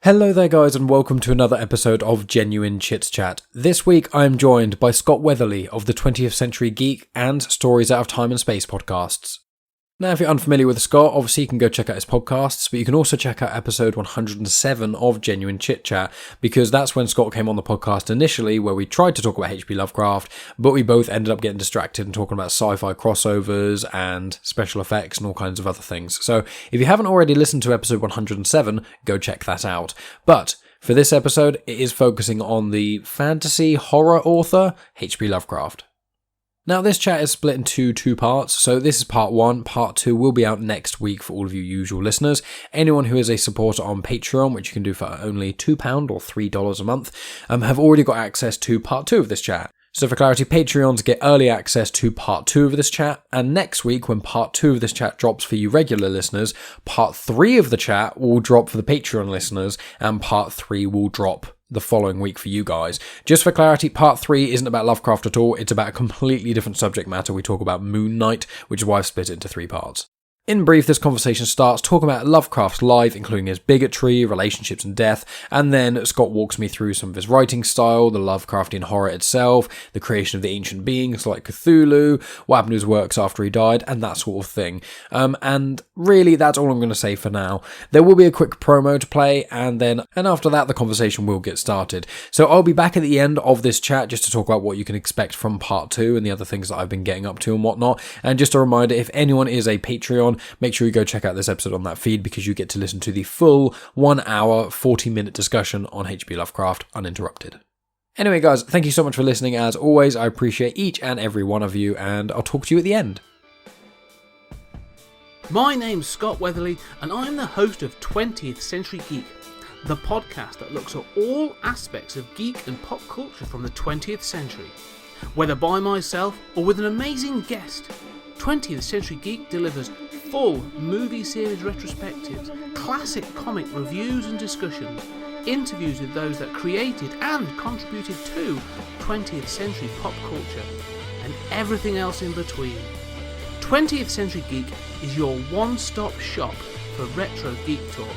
Hello there guys and welcome to another episode of Genuine Chit-Chat. This week I'm joined by Scott Weatherly of the 20th Century Geek and Stories Out of Time and Space podcasts. Now if you're unfamiliar with Scott, obviously you can go check out his podcasts, but you can also check out episode 107 of Genuine Chit-Chat, because that's when Scott came on the podcast initially, where we tried to talk about H.P. Lovecraft, but we both ended up getting distracted and talking about sci-fi crossovers and special effects and all kinds of other things. So if you haven't already listened to episode 107, go check that out. But for this episode, it is focusing on the fantasy horror author H.P. Lovecraft. Now, this chat is split into two parts, so this is part one. Part two will be out next week for all of you usual listeners. Anyone who is a supporter on Patreon, which you can do for only £2 or $3 a month, have already got access to part two of this chat. So for clarity, Patreons get early access to part two of this chat, and next week, when part two of this chat drops for you regular listeners, part three of the chat will drop for the Patreon listeners, and part three will drop the following week for you guys. Just for clarity, part 3 isn't about Lovecraft at all. It's about a completely different subject matter. We talk about Moon Knight, which is why I've split it into 3 parts. In brief, this conversation starts talking about Lovecraft's life, including his bigotry, relationships and death, and then Scott walks me through some of his writing style, the Lovecraftian horror itself, the creation of the ancient beings like Cthulu, what happened to his works after he died, and that sort of thing. And really, that's all I'm going to say for now. There will be a quick promo to play, and after that, the conversation will get started. So I'll be back at the end of this chat just to talk about what you can expect from part 2 and the other things that I've been getting up to and whatnot. And just a reminder, if anyone is a Patreon, make sure you go check out this episode on that feed, because you get to listen to the full 1 hour, 40-minute discussion on H.P. Lovecraft uninterrupted. Anyway, guys, thank you so much for listening. As always, I appreciate each and every one of you, and I'll talk to you at the end. My name's Scott Weatherly, and I'm the host of 20th Century Geek, the podcast that looks at all aspects of geek and pop culture from the 20th century. Whether by myself or with an amazing guest, 20th Century Geek delivers full movie series retrospectives, classic comic reviews and discussions, interviews with those that created and contributed to 20th century pop culture, and everything else in between. 20th Century Geek is your one-stop shop for retro geek talk.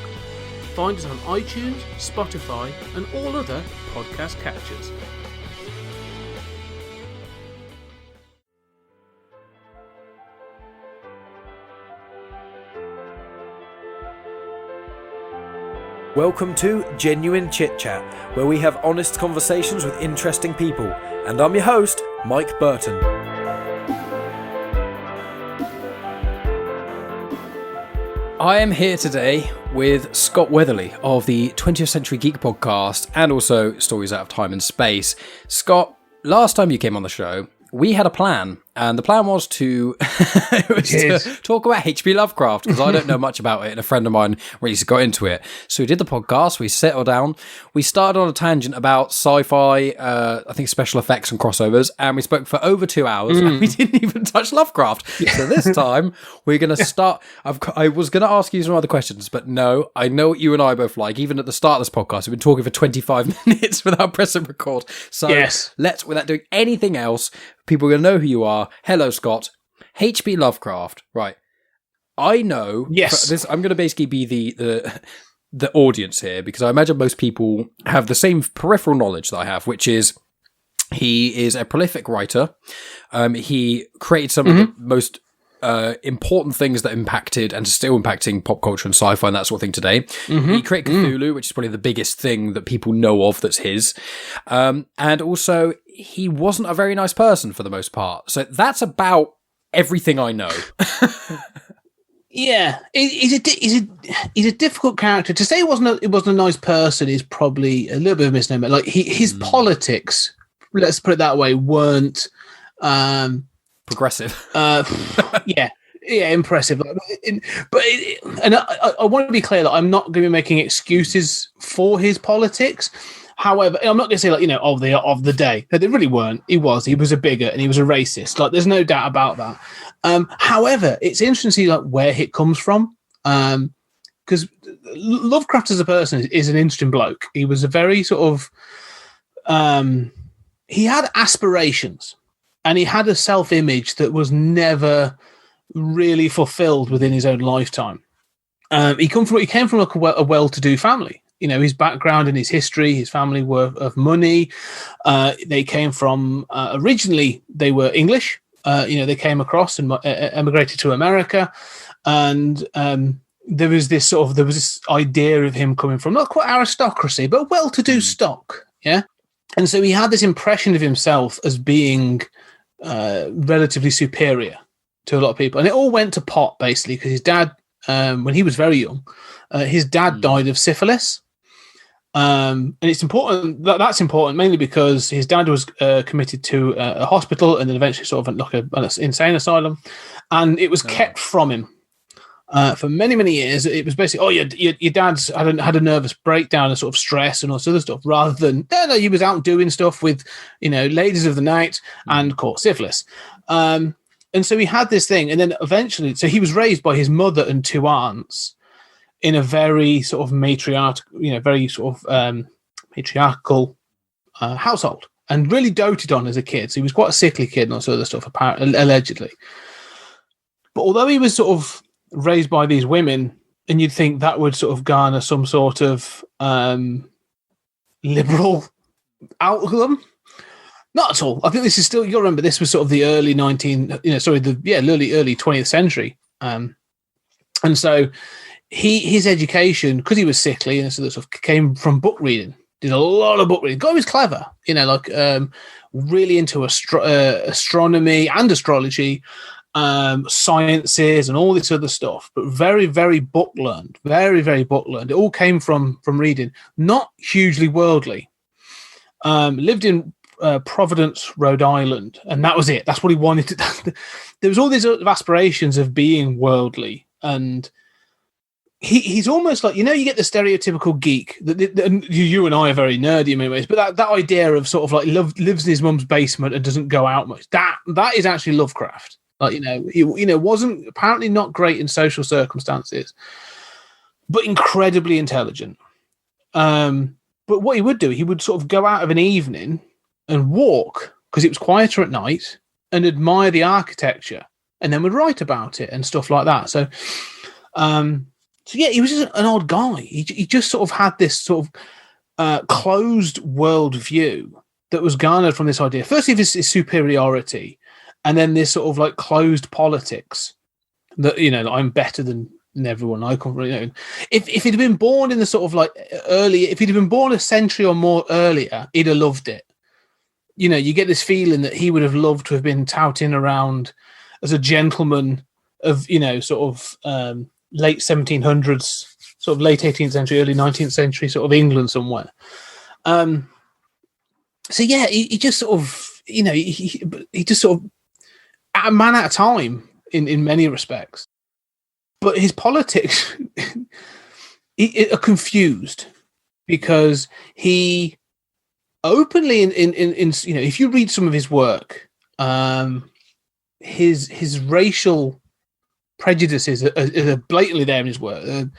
Find us on iTunes, Spotify, and all other podcast catchers. Welcome to Genuine Chit-Chat, where we have honest conversations with interesting people. And I'm your host, Mike Burton. I am here today with Scott Weatherly of the 20th Century Geek podcast and also Stories Out of Time and Space. Scott, last time you came on the show, we had a plan, and the plan was to, to talk about H.P. Lovecraft, because I don't know much about it, and a friend of mine really got into it. So we did the podcast, we settled down, we started on a tangent about sci-fi, I think special effects and crossovers, and we spoke for over 2 hours, and we didn't even touch Lovecraft. So this time, we're going to start, I was going to ask you some other questions, but no, I know what you and I both like. Even at the start of this podcast, we've been talking for 25 minutes without pressing record. So let's, without doing anything else, people are going to know who you are. Hello, Scott. H.P. Lovecraft. Right. I know. Yes. This, I'm going to basically be the audience here, because I imagine most people have the same peripheral knowledge that I have, which is he is a prolific writer. He created some of the most important things that impacted and are still impacting pop culture and sci-fi and that sort of thing today. He created Cthulhu, which is probably the biggest thing that people know of that's his. And also, he wasn't a very nice person for the most part. So that's about everything I know. Yeah, he's a difficult character. To say he wasn't a nice person is probably a little bit of a misnomer. Like his politics, let's put it that way, weren't progressive. Impressive. I want to be clear that I'm not going to be making excuses for his politics. However, I'm not going to say of the day. They really weren't. He was a bigot and he was a racist. Like, there's no doubt about that. However, it's interesting to see where it comes from. Because Lovecraft as a person is an interesting bloke. He was a very sort of he had aspirations, and he had a self-image that was never really fulfilled within his own lifetime. He came from a well-to-do family. his background and his history. His family were of money. They came from originally they were English. They came across and emigrated to America, and there was this idea of him coming from not quite aristocracy, but well-to-do stock. Yeah, and so he had this impression of himself as being relatively superior to a lot of people, and it all went to pot basically because his dad, when he was very young, his dad died of syphilis. And it's important that's important mainly because his dad was committed to a hospital and then eventually sort of like an insane asylum, and it was kept from him for many, many years. It was basically, your dad's had a nervous breakdown and sort of stress and all this other stuff, rather than no, he was out doing stuff with ladies of the night and caught syphilis. And so he had this thing, and then eventually, so he was raised by his mother and two aunts in a very sort of matriarchal household, and really doted on as a kid. So he was quite a sickly kid and all sort of stuff, allegedly. But although he was sort of raised by these women, and you'd think that would sort of garner some sort of liberal outcome, not at all. I think this is still, you'll remember, this was sort of the early early 20th century. And so his education, because he was sickly and sort of came from book reading, did a lot of book reading. God was clever, really into astronomy and astrology, sciences and all this other stuff, but very, very book learned, very, very book learned. It all came from reading, not hugely worldly. Lived in Providence, Rhode Island, and that was it. That's what he wanted to. There was all these aspirations of being worldly, and he's almost like, you get the stereotypical geek that you and I are very nerdy in many ways, but that idea of sort of like lives in his mum's basement and doesn't go out much. That is actually Lovecraft. Like, he wasn't apparently not great in social circumstances, but incredibly intelligent. But what he would do, he would sort of go out of an evening and walk, because it was quieter at night, and admire the architecture, and then would write about it and stuff like that. So yeah, he was just an odd guy. He just sort of had this sort of closed world view that was garnered from this idea, firstly, of his superiority, and then this sort of like closed politics that, I'm better than everyone. I can't really, if he'd have been born in the sort of like early, if he'd have been born a century or more earlier, he'd have loved it. You get this feeling that he would have loved to have been touting around as a gentleman of, sort of late 1700s, sort of late 18th century, early 19th century, sort of England somewhere. So yeah, he just sort of, he just sort of a man at a time in many respects. But his politics are confused, because he openly in if you read some of his work, his racial prejudices are blatantly there in his work.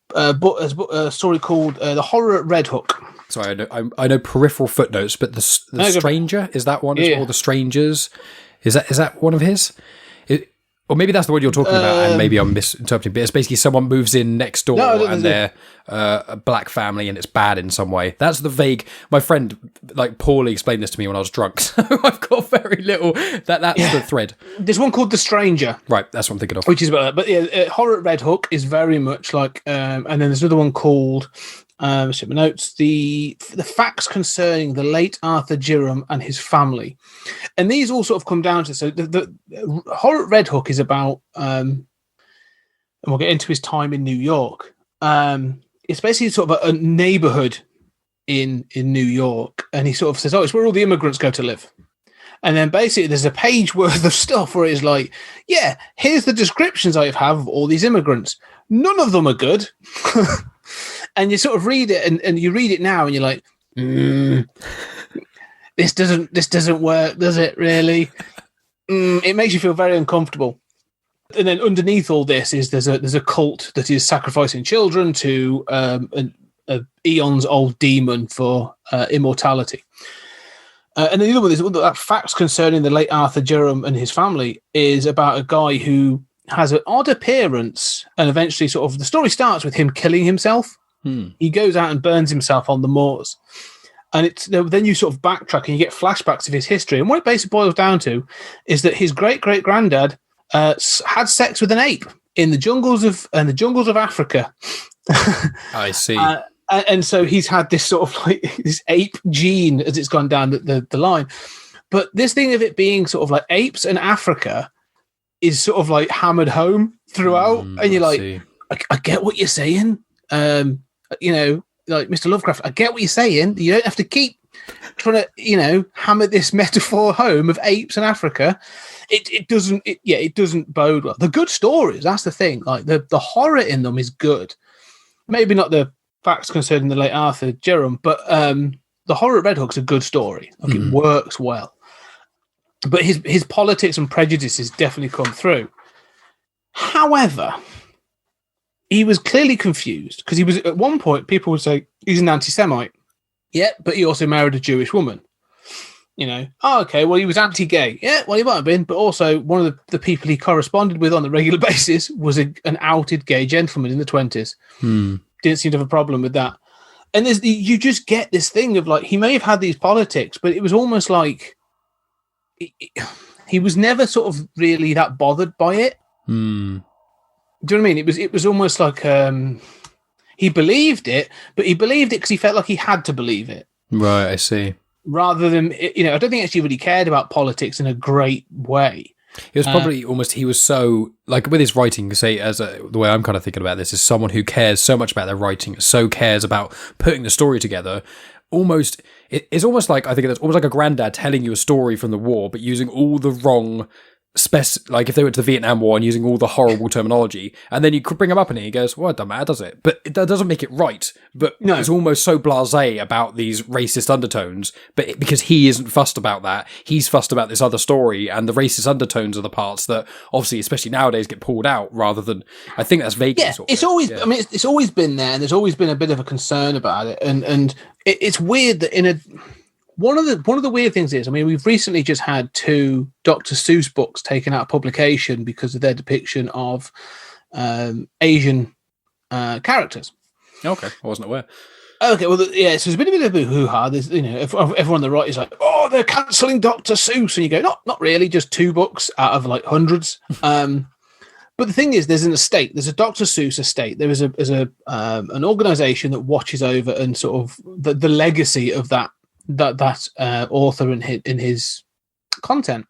But a story called The Horror at Red Hook. Sorry, I know peripheral footnotes, but the Stranger, is that one? Yeah. Or The Strangers, is that one of his? Or maybe that's the one you're talking about, and maybe I'm misinterpreting. But it's basically someone moves in next door, and they're a black family, and it's bad in some way. That's the vague. My friend poorly explained this to me when I was drunk, so I've got very little. That's the thread. There's one called The Stranger, right? That's what I'm thinking of. Which is about that. But yeah, Horror at Red Hook is very much like, and then there's another one called. Set my notes. The facts concerning the late Arthur Girham and his family, and these all sort of come down to, so the Horror at Red Hook is about, and we'll get into his time in New York. It's basically sort of a neighborhood in New York, and he sort of says, it's where all the immigrants go to live. And then basically there's a page worth of stuff where it's like, yeah, here's the descriptions I have of all these immigrants. None of them are good. And you sort of read it, and you read it now, and you're like, this doesn't work, does it? Really? It makes you feel very uncomfortable. And then underneath all this is there's a cult that is sacrificing children to an eons old demon for immortality. And then the other one is that facts concerning the late Arthur Girham and his family is about a guy who has an odd appearance, and eventually sort of the story starts with him killing himself. He goes out and burns himself on the moors. And then you sort of backtrack and you get flashbacks of his history. And what it basically boils down to is that his great-great-granddad had sex with an ape in the jungles of Africa. I see. And so he's had this sort of like this ape gene as it's gone down the line. But this thing of it being sort of like apes and Africa is sort of like hammered home throughout. And you're like, I get what you're saying. Like Mr. Lovecraft, I get what you're saying. You don't have to keep trying to, hammer this metaphor home of apes in Africa. It doesn't bode well. The good stories, that's the thing. Like the horror in them is good. Maybe not the facts concerning the late Arthur Jerome, but the horror at Red Hook's a good story. Like it works well. But his politics and prejudices definitely come through. However, he was clearly confused because he was at one point, people would say he's an anti-Semite. Yeah, but he also married a Jewish woman. Okay, well, he was anti-gay. Yeah, well, he might have been, but also one of the people he corresponded with on a regular basis was an outed gay gentleman in the 20s. Didn't seem to have a problem with that. And you just get this thing of like, he may have had these politics, but it was almost like he was never sort of really that bothered by it. Do you know what I mean? It was almost like he believed it, but he believed it because he felt like he had to believe it. Right, I see. Rather than, I don't think actually really cared about politics in a great way. It was probably he was so, like with his writing, say, the way I'm kind of thinking about this is someone who cares so much about their writing, so cares about putting the story together. It's almost like, I think it's almost like a granddad telling you a story from the war, but using all the wrong like if they went to the Vietnam War and using all the horrible terminology, and then you could bring him up and he goes, well, it doesn't matter, does it? But that doesn't make it right. But no. It's almost so blasé about these racist undertones, but because he isn't fussed about that, he's fussed about this other story, and the racist undertones are the parts that obviously, especially nowadays, get pulled out rather than, I think that's vaguely it's always, I mean, it's always been there, and there's always been a bit of a concern about it, and it's weird that one of the weird things is, I mean, we've recently just had 2 Dr. Seuss books taken out of publication because of their depiction of Asian characters. Okay, I wasn't aware. Okay, well, so there's been a bit of a hoo-ha. There's, everyone on the right is like, oh, they're cancelling Dr. Seuss, and you go, not really, just 2 books out of like hundreds. But the thing is, there's an estate. There's a Dr. Seuss estate. There is an organisation that watches over and sort of the legacy of that author in his content.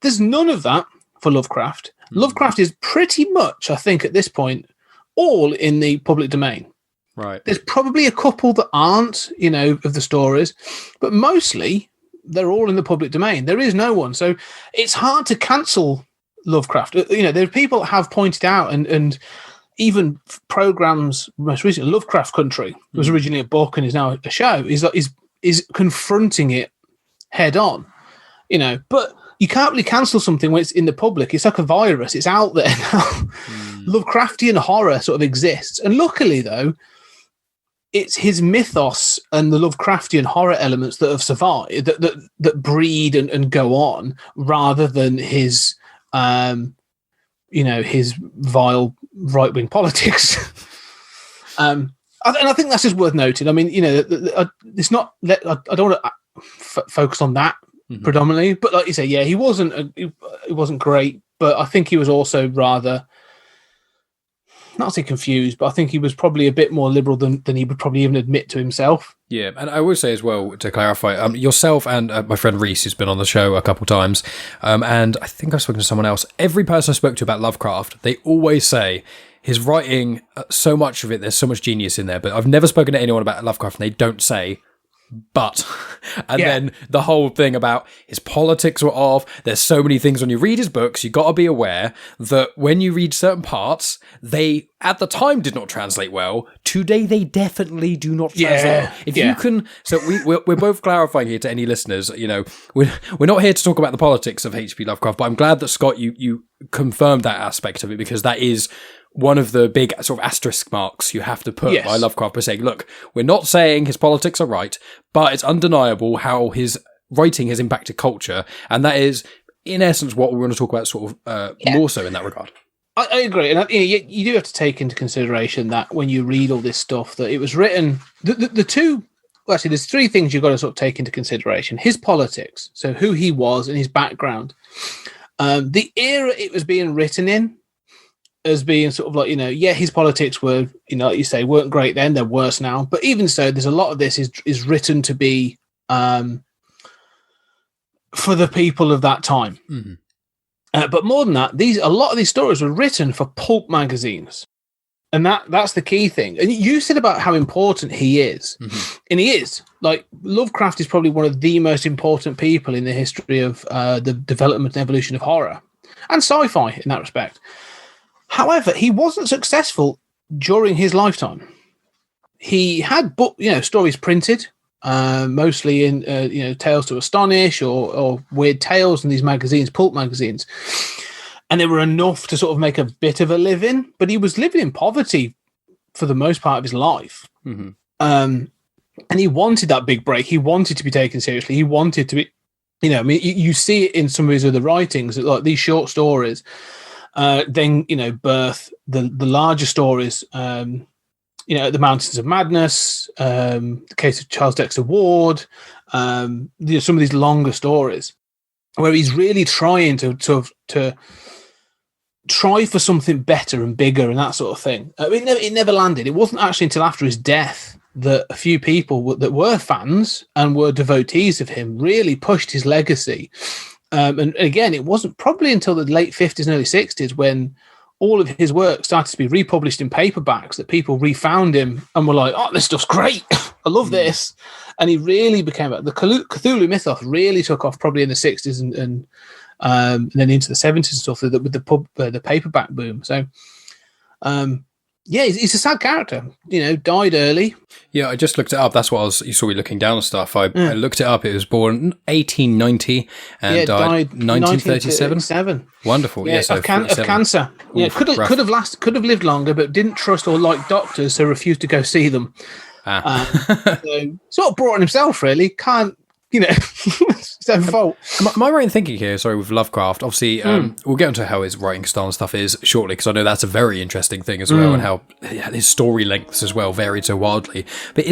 There's none of that for Lovecraft. Lovecraft is pretty much, I think, at this point, all in the public domain. Right. There's probably a couple that aren't, of the stories, but mostly they're all in the public domain. There is no one. So it's hard to cancel Lovecraft. There are people that have pointed out and even programs, most recently, Lovecraft Country was originally a book and is now a show, is confronting it head on, but you can't really cancel something when it's in the public. It's like a virus. It's out there now. Lovecraftian horror sort of exists. And luckily, though, it's his mythos and the Lovecraftian horror elements that have survived, that breed and go on, rather than his, his vile right-wing politics. And I think that's just worth noting. I mean, it's not. I don't want to focus on that predominantly, but like you say, yeah, he wasn't great, but I think he was also rather, not say confused, but I think he was probably a bit more liberal than he would probably even admit to himself. Yeah, and I will say as well, to clarify, yourself and my friend Reese, who's been on the show a couple times, and I think I've spoken to someone else. Every person I spoke to about Lovecraft, they always say his writing, so much of it, there's so much genius in there, but I've never spoken to anyone about Lovecraft and they don't say, but. And then the whole thing about his politics were off. There's so many things when you read his books, you got to be aware that when you read certain parts, they at the time did not translate well. Today, they definitely do not translate well. If you can, so we're both clarifying here to any listeners, we're not here to talk about the politics of H.P. Lovecraft, but I'm glad that Scott, you confirmed that aspect of it, because that is one of the big sort of asterisk marks you have to put by Lovecraft by saying, look, we're not saying his politics are right, but it's undeniable how his writing has impacted culture. And that is, in essence, what we want to talk about sort of more so in that regard. I agree, and you do have to take into consideration that when you read all this stuff, that it was written. The two, well, actually, there's three things you've got to sort of take into consideration: his politics, so who he was and his background, the era it was being written in, as being sort of like, his politics were, like you say, weren't great then; they're worse now. But even so, there's a lot of this is written to be for the people of that time. Mm-hmm. But more than that, a lot of these stories were written for pulp magazines, and that's the key thing. And you said about how important he is, mm-hmm. and he is. Like, Lovecraft is probably one of the most important people in the history of the development and evolution of horror and sci-fi in that respect. However, he wasn't successful during his lifetime. He had stories printed. Mostly in Tales to Astonish or Weird Tales in these magazines, pulp magazines, and they were enough to sort of make a bit of a living. But he was living in poverty for the most part of his life, mm-hmm. And he wanted that big break. He wanted to be taken seriously. He wanted to be, you see it in some of his other writings, like these short stories. Then birth the larger stories. The Mountains of Madness, the case of Charles Dexter Ward, some of these longer stories where he's really trying to try for something better and bigger and that sort of thing. It never landed. It wasn't actually until after his death that a few people that were fans and were devotees of him really pushed his legacy. And again, it wasn't probably until the late 50s and early 60s when all of his work started to be republished in paperbacks that people refound him and were like, "Oh, this stuff's great! I love this." And he really became the Cthulhu Mythos really took off probably in the 60s and then into the 70s and stuff with the paperback boom. So, he's a sad character. Died early. Yeah, I just looked it up. That's what you saw me looking down and stuff. I looked it up. It was born 1890 and died 1937. Wonderful. Yeah, so of cancer. Yeah, Oof, could have lived longer, but didn't trust or like doctors, so refused to go see them. So sort of brought on himself, really. Can't, it's his own fault. Am I right in thinking here, sorry, with Lovecraft, obviously, we'll get into how his writing style and stuff is shortly, because I know that's a very interesting thing as well, and how his story lengths as well varied so wildly. But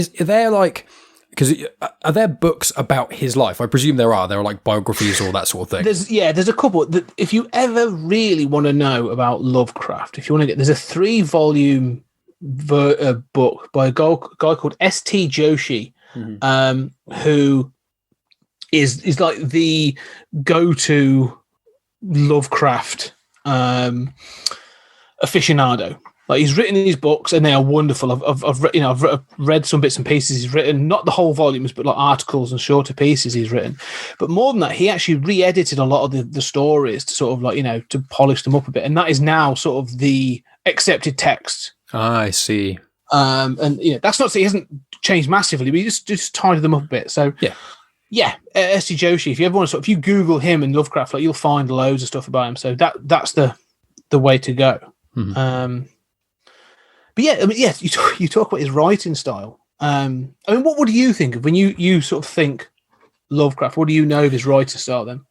are there books about his life? I presume there are. There are like biographies or that sort of thing. There's a couple. If you ever really want to know about Lovecraft, there's a 3-volume book by a guy called S.T. Joshi, who is like the go-to Lovecraft aficionado. Like, he's written these books and they are wonderful. I've read some bits and pieces he's written, not the whole volumes, but like articles and shorter pieces he's written. But more than that, he actually re-edited a lot of the stories to sort of to polish them up a bit. And that is now sort of the accepted text. I see. And that's not to say he hasn't changed massively, but he just tidied them up a bit. So yeah, S.T. Joshi. If you ever want to if you Google him and Lovecraft, you'll find loads of stuff about him. So that's the way to go. Mm-hmm. But yeah, you talk about his writing style. What would you think of when you sort of think Lovecraft? What do you know of his writing style then?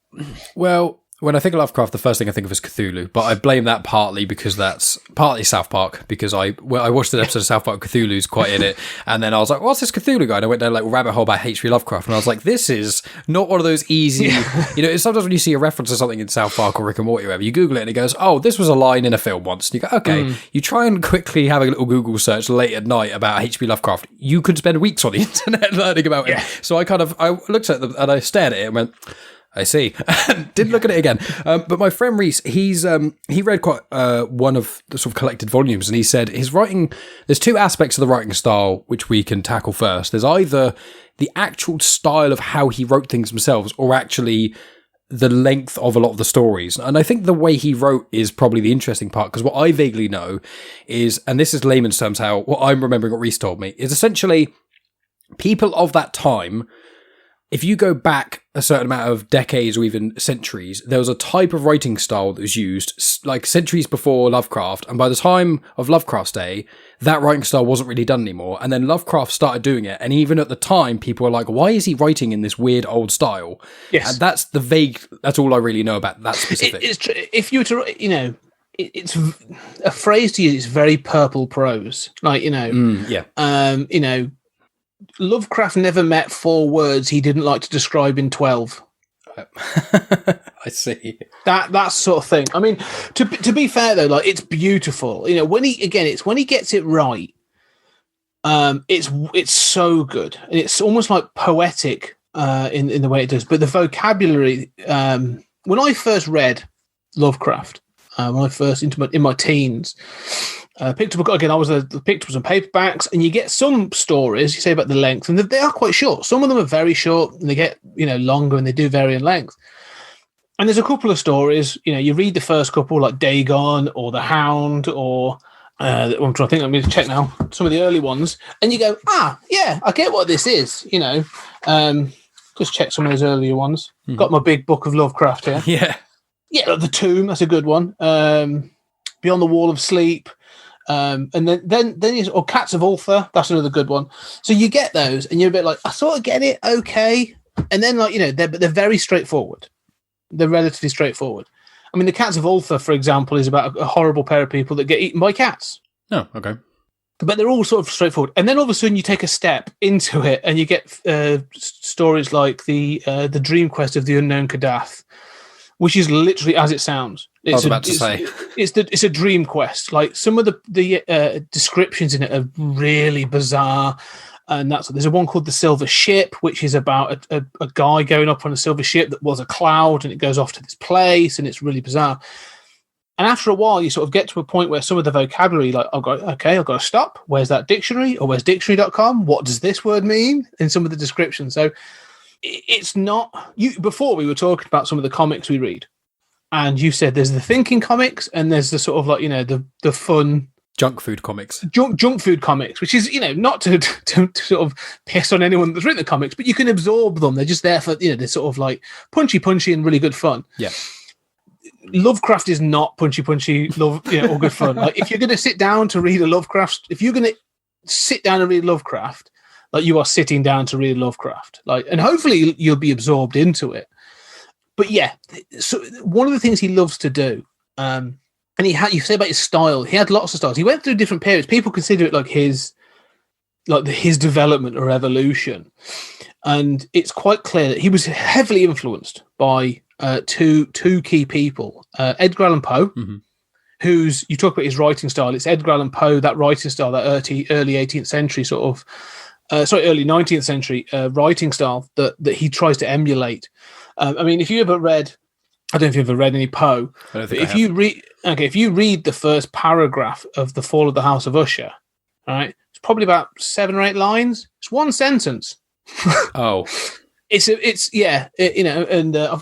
Well, when I think of Lovecraft, the first thing I think of is Cthulhu, but I blame that partly because that's partly South Park, because I watched an episode of South Park, Cthulhu's quite in it, and then I was like, what's this Cthulhu guy? And I went down like rabbit hole about H.P. Lovecraft, and I was like, this is not one of those easy, sometimes when you see a reference to something in South Park or Rick and Morty or whatever, you Google it and it goes, oh, this was a line in a film once. And you go, okay, you try and quickly have a little Google search late at night about H.P. Lovecraft. You could spend weeks on the internet learning about him. So I looked at them and I stared at it and went, I see. Didn't look at it again. But my friend Reese, he read quite one of the sort of collected volumes, and he said his writing, there's two aspects of the writing style which we can tackle first. There's either the actual style of how he wrote things themselves, or actually the length of a lot of the stories. And I think the way he wrote is probably the interesting part, because what I vaguely know is, and this is layman's terms, what I'm remembering what Reese told me, is essentially people of that time, if you go back a certain amount of decades or even centuries, there was a type of writing style that was used like centuries before Lovecraft. And by the time of Lovecraft's day, that writing style wasn't really done anymore. And then Lovecraft started doing it. And even at the time, people were like, why is he writing in this weird old style? Yes. And that's all I really know about that specific. If you were to, it's a phrase to use. It's very purple prose, like Lovecraft never met 4 words he didn't like to describe in 12. I see that sort of thing. I mean, to be fair though, like it's beautiful. When he gets it right. It's so good, and it's almost like poetic in the way it does. But the vocabulary, when I first read Lovecraft, when I first in my teens, picked up again. Picked up some paperbacks, and you get some stories. You say about the length, and they are quite short. Some of them are very short, and they get longer, and they do vary in length. And there's a couple of stories. You read the first couple, like Dagon or the Hound, or I'm trying to think. I'm going to check now. Some of the early ones, and you go, yeah, I get what this is. Just check some of those earlier ones. Got my big book of Lovecraft here. Yeah, The Tomb. That's a good one. Beyond the Wall of Sleep. And then or Cats of Ulthar, that's another good one. So you get those, and you're a bit like, I sort of get it, okay. And then they're very straightforward. They're relatively straightforward. I mean, the Cats of Ulthar, for example, is about a horrible pair of people that get eaten by cats. Oh, okay. But they're all sort of straightforward. And then all of a sudden you take a step into it, and you get stories like the Dream Quest of the Unknown Kadath, which is literally as it sounds. I was about to say. It's a dream quest. Like, some of the descriptions in it are really bizarre. And there's one called The Silver Ship, which is about a guy going up on a silver ship that was a cloud, and it goes off to this place, and it's really bizarre. And after a while, you sort of get to a point where some of the vocabulary, like, I've got to stop. Where's that dictionary? Or where's dictionary.com? What does this word mean? In some of the descriptions. So it's not... Before we were talking about some of the comics we read, and you said there's the thinking comics, and there's the sort of like, the fun... Junk food comics. Junk food comics, which is, not to sort of piss on anyone that's written the comics, but you can absorb them. They're just there for, they're sort of like punchy and really good fun. Yeah. Lovecraft is not punchy, or good fun. Like, if you're going to sit down to read a Lovecraft, if you're going to sit down and read Lovecraft, like, you are sitting down to read Lovecraft, like, and hopefully you'll be absorbed into it. But yeah, so one of the things he loves to do, and you say about his style, he had lots of styles. He went through different periods. People consider it like his development or evolution. And it's quite clear that he was heavily influenced by two key people. Edgar Allan Poe, who's, you talk about his writing style. It's Edgar Allan Poe, that writing style, that early 18th century early 19th century writing style that he tries to emulate. I mean, if you ever read... I don't know if you've ever read any Poe. I don't think if you read the first paragraph of The Fall of the House of Usher, all right, it's probably about 7 or 8 lines. It's one sentence. Oh, and I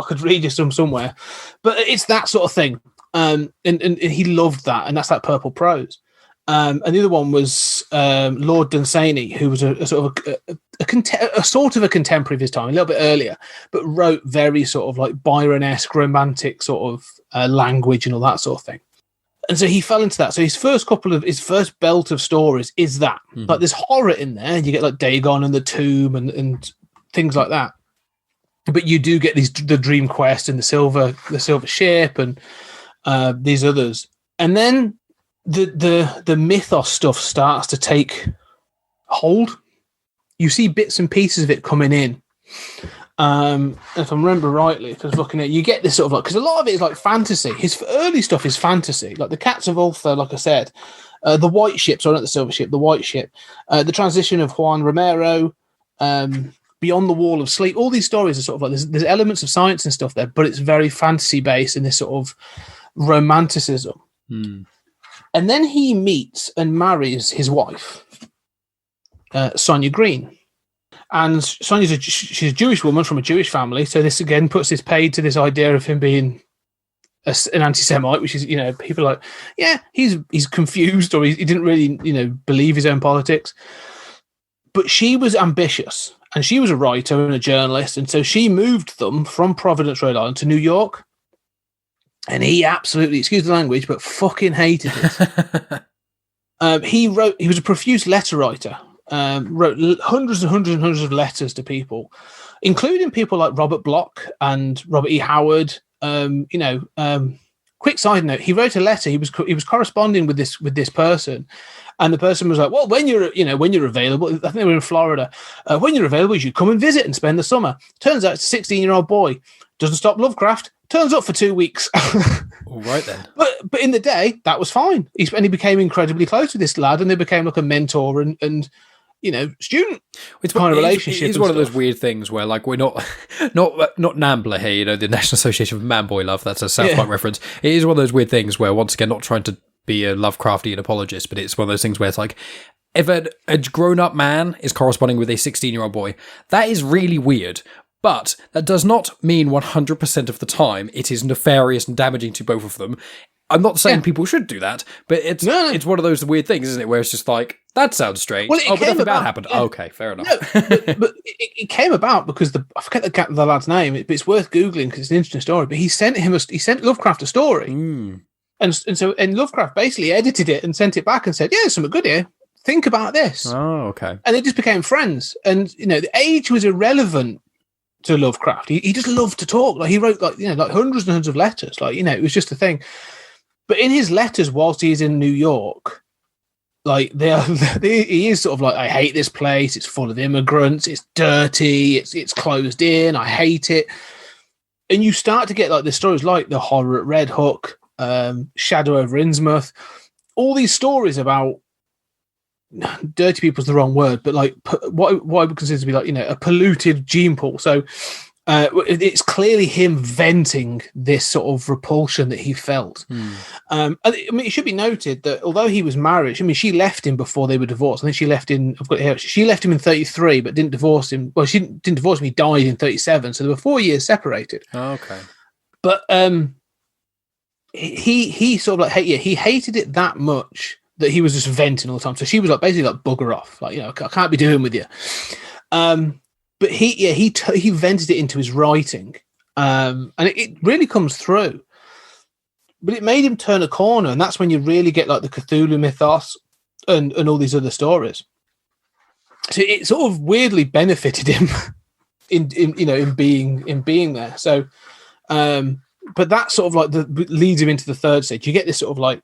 could read you somewhere, but it's that sort of thing. And he loved that, and that's that purple prose. And the other one was Lord Dunsany, who was a sort of a sort of a contemporary of his time, a little bit earlier, but wrote very sort of like Byron-esque romantic sort of language and all that sort of thing. And so he fell into that. So his first belt of stories is that. Like, there's horror in there. You get like Dagon and the Tomb and things like that. But you do get the Dream Quest and the Silver Ship and these others. And then the mythos stuff starts to take hold. You see bits and pieces of it coming in. If I remember rightly, if I was looking at, you get this sort of like, because a lot of it is like fantasy. His early stuff is fantasy, like the Cats of Ulthar, like I said, the White Ship, sorry, not the Silver Ship, the White Ship, the transition of Juan Romero, Beyond the Wall of Sleep. All these stories are sort of like there's elements of science and stuff there, but it's very fantasy based in this sort of romanticism. And then he meets and marries his wife, Sonia Green. And Sonia's she's a Jewish woman from a Jewish family, so this again puts his paid to this idea of him being an anti-Semite, which is, people are like, yeah, he's confused, or he didn't really, believe his own politics. But she was ambitious, and she was a writer and a journalist, and so she moved them from Providence, Rhode Island, to New York. And he absolutely, excuse the language, but fucking hated it. He was a profuse letter writer. Wrote hundreds and hundreds and hundreds of letters to people, including people like Robert Bloch and Robert E. Howard, quick side note: he wrote a letter. He was corresponding with this person, and the person was like, "Well, when you're available, I think they were in Florida. When you're available, you should come and visit and spend the summer." Turns out it's a 16-year-old boy. Doesn't stop Lovecraft. Turns up for 2 weeks. All right then. But in the day, that was fine. He became incredibly close with this lad, and they became like a mentor and student. It's kind of relationship. It's one of those weird things where, like, we're not NAMBLA here, the National Association of Man-Boy Love. That's a South Park reference. It is one of those weird things where, once again, not trying to be a Lovecraftian apologist, but it's one of those things where it's like, if a grown-up man is corresponding with a 16-year-old boy, that is really weird. But that does not mean 100% of the time it is nefarious and damaging to both of them. I'm not saying people should do that, but it's one of those weird things, isn't it? Where it's just like, that sounds strange. Well, but nothing bad happened. Yeah. Okay, fair enough. No, but it came about because I forget the lad's name, but it's worth googling because it's an interesting story. But he sent Lovecraft a story, and Lovecraft basically edited it and sent it back and said, "Yeah, there's something good here. Think about this." Oh, okay. And they just became friends. And the age was irrelevant to Lovecraft. He just loved to talk. Like, he wrote like hundreds and hundreds of letters. Like, it was just a thing. But in his letters, whilst he's in New York, like he is sort of like, "I hate this place. It's full of immigrants. It's dirty. It's closed in. I hate it." And you start to get like the stories like the horror at Red Hook, Shadow over Innsmouth, all these stories about dirty people's the wrong word, but like what I would consider to be like a polluted gene pool. So it's clearly him venting this sort of repulsion that he felt. And it should be noted that although he was married, she left him before they were divorced. I think she left him. I've got it here. She left him in 33, but didn't divorce him. Well, she didn't divorce him. He died in 37, so they were 4 years separated. Oh, okay. But he sort of like he hated it that much that he was just venting all the time. So she was like basically like, "Bugger off, like, I can't be doing with you." But he vented it into his writing, and it really comes through. But it made him turn a corner, and that's when you really get like the Cthulhu mythos and all these other stories. So it sort of weirdly benefited him in being there. So, but that sort of like leads him into the third stage. You get this sort of like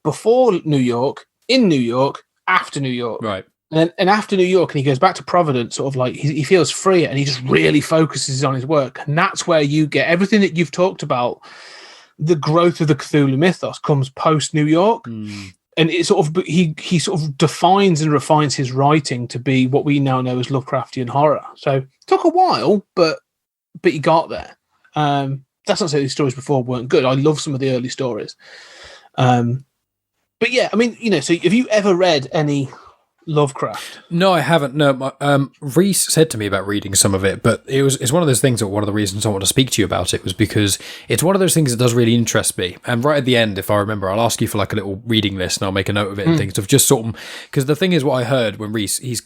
before New York, in New York, after New York, right? And after New York, and he goes back to Providence, sort of like he feels freer, and he just really focuses on his work. And that's where you get everything that you've talked about. The growth of the Cthulhu mythos comes post New York, and it sort of he sort of defines and refines his writing to be what we now know as Lovecraftian horror. So it took a while, but he got there. That's not to say these stories before weren't good. I love some of the early stories. But yeah, so have you ever read any Lovecraft? No, I haven't. No, Reese said to me about reading some of it, but it's one of those things that one of the reasons I want to speak to you about it was because it's one of those things that does really interest me. And right at the end, if I remember, I'll ask you for like a little reading list and I'll make a note of it and things of just sort of, because the thing is what I heard when Reese, he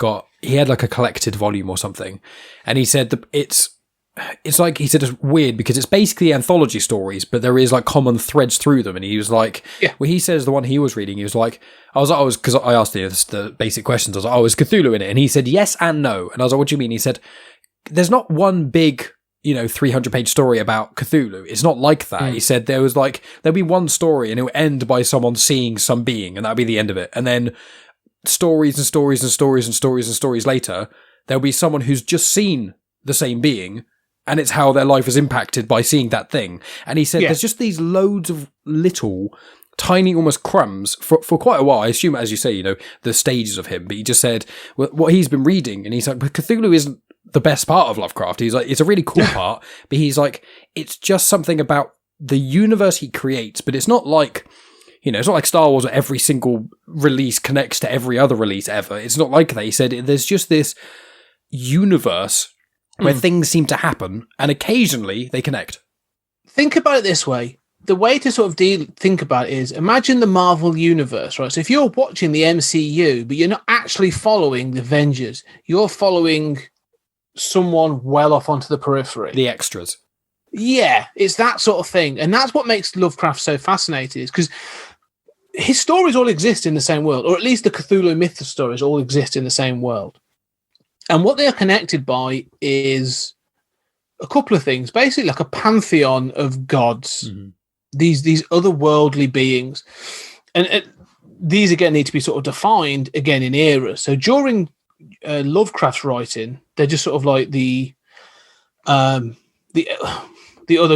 had like a collected volume or something, and he said that it's like, he said it's weird because it's basically anthology stories, but there is like common threads through them. And he was like, when he says the one he was reading, he was like, because I asked him the basic questions. I was like, "Oh, is Cthulhu in it?" And he said, "Yes and no." And I was like, "What do you mean?" He said, "There's not one big, 300-page story about Cthulhu. It's not like that." He said there'll be one story and it will end by someone seeing some being and that'll be the end of it. And then stories and stories and stories and stories and stories later, there'll be someone who's just seen the same being, and it's how their life is impacted by seeing that thing. And he said there's just these loads of little, tiny, almost crumbs for quite a while. I assume, as you say, the stages of him. But he just said what he's been reading, and he's like, but Cthulhu isn't the best part of Lovecraft. He's like, it's a really cool part, but he's like, it's just something about the universe he creates, but it's not like, it's not like Star Wars where every single release connects to every other release ever. It's not like that. He said there's just this universe where things seem to happen, and occasionally they connect. Think about it this way. The way to sort of think about it is, imagine the Marvel universe, right? So if you're watching the MCU, but you're not actually following the Avengers, you're following someone well off onto the periphery. The extras. Yeah, it's that sort of thing. And that's what makes Lovecraft so fascinating, is because his stories all exist in the same world, or at least the Cthulhu Mythos stories all exist in the same world. And what they are connected by is a couple of things, basically like a pantheon of gods these otherworldly beings, and these again need to be sort of defined again in eras. So during Lovecraft's writing, they're just sort of like the other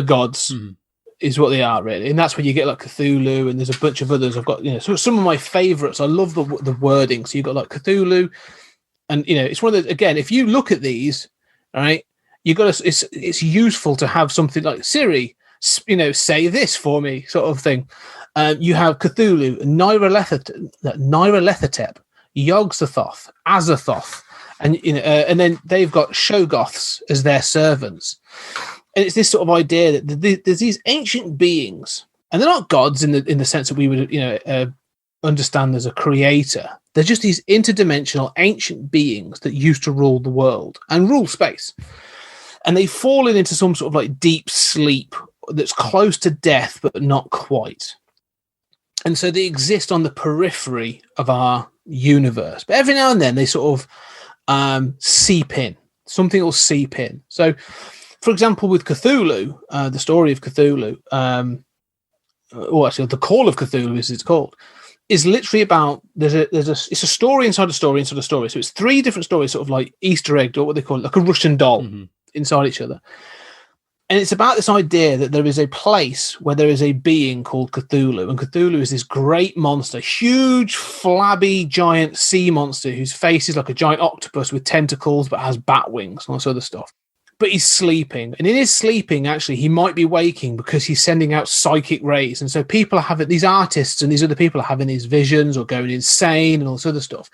gods. Is what they are, really, and that's when you get like Cthulhu, and there's a bunch of others. I've got, so some of my favorites. I love the wording. So you've got like Cthulhu, and it's one of the, again, if you look at these, all right, you got to. It's useful to have something like Siri, say this for me, sort of thing. You have Cthulhu, Nyarlathotep, Yog-Sothoth, Azathoth, and then they've got Shoggoths as their servants. And it's this sort of idea that there's these ancient beings, and they're not gods in the sense that we would understand there's a creator. They're just these interdimensional ancient beings that used to rule the world and rule space. And they've fallen into some sort of like deep sleep that's close to death, but not quite. And so they exist on the periphery of our universe. But every now and then they sort of seep in. Something will seep in. So, for example, with Cthulhu, the story of Cthulhu, actually, the Call of Cthulhu, as it's called, is literally about it's a story inside a story inside a story. So it's 3 different stories, sort of like Easter egg, or what they call it, like a Russian doll inside each other. And it's about this idea that there is a place where there is a being called Cthulhu, and Cthulhu is this great monster, huge, flabby, giant sea monster whose face is like a giant octopus with tentacles but has bat wings and all this other stuff. But he's sleeping, and in his sleeping, actually, he might be waking because he's sending out psychic rays. And so people are having, these artists and these other people are having these visions or going insane and all this other stuff.